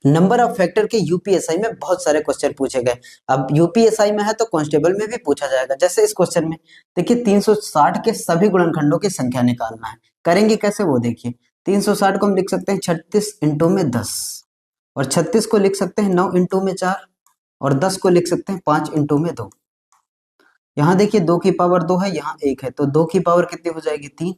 Number of factor के UPSI में बहुत सारे क्वेश्चन पूछे गए। अब यूपीएसआई में है तो कांस्टेबल में भी पूछा जाएगा। जैसे इस क्वेश्चन में देखिए 360 के सभी गुणनखंडों की संख्या निकालना है। करेंगे कैसे वो देखिए। 360 को हम लिख सकते हैं 36 इंटू में 10 और 36 को लिख सकते हैं 9 इंटू में 4 और 10 को लिख सकते हैं 5 इंटू में 2। यहाँ देखिए 2 की पावर 2 है, यहाँ 1 है, तो 2 की पावर कितनी हो जाएगी 3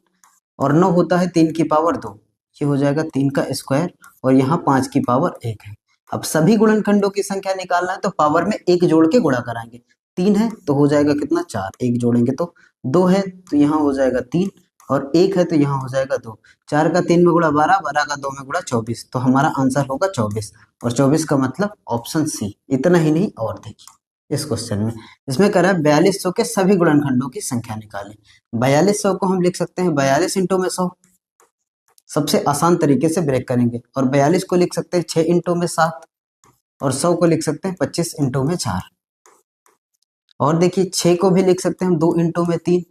और 9 होता है 3 की पावर 2, ये हो जाएगा 3 का स्क्वायर और यहाँ 5 की पावर 1 है। अब सभी गुणनखंडों की संख्या निकालना है तो पावर में 1 जोड़ के गुणा कराएंगे। 3 है तो हो जाएगा कितना 4, 1 जोड़ेंगे तो 2 है तो यहाँ हो जाएगा 3 और 1 है तो यहाँ हो जाएगा 2। 4 का 3 में गुणा 12, 12 का 2 में गुणा 24, तो हमारा आंसर होगा 24 और 24 का मतलब ऑप्शन सी। इतना ही नहीं और देखिए इस क्वेश्चन में इसमें कह रहा है 4200 के सभी गुणनखंडों की संख्या निकालें। 4200 को हम लिख सकते हैं 42 इंटू में 100, सबसे आसान तरीके से ब्रेक करेंगे, और 42 को लिख सकते हैं 6 इंटू में 7 और 100 को लिख सकते हैं 25 इंटू में 4। और देखिए 6 को भी लिख सकते हैं हम 2 इंटू में 3,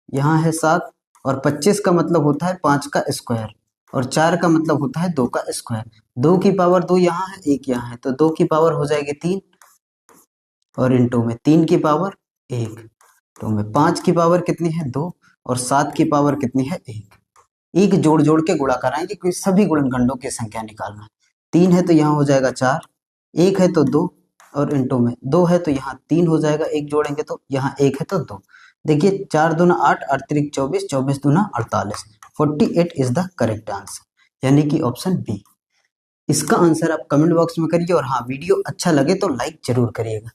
यहाँ है 7 और 25 का मतलब होता है 5 का स्क्वायर और 4 का मतलब होता है 2 का स्क्वायर। 2 की पावर 2 यहाँ है, 1 यहाँ है, तो 2 की पावर हो जाएगी 3 और इंटू में 3 की पावर 1, तो में 5 की पावर कितनी है 2 और 7 की पावर कितनी है 1। एक जोड़ जोड़ के गुणा कराएंगे क्योंकि सभी गुणनखंडों की संख्या निकालना है। 3 है तो यहाँ हो जाएगा 4, 1 है तो 2 और इंटू में 2 है तो यहाँ 3 हो जाएगा, 1 जोड़ेंगे तो यहाँ 1 है तो 2। देखिए 4 दूना 8, 8 त्रिक 24, 24 दूना 48, 48 इज द करेक्ट आंसर, यानी कि ऑप्शन बी। इसका आंसर आप कमेंट बॉक्स में करिए और हाँ वीडियो अच्छा लगे तो लाइक जरूर करिएगा।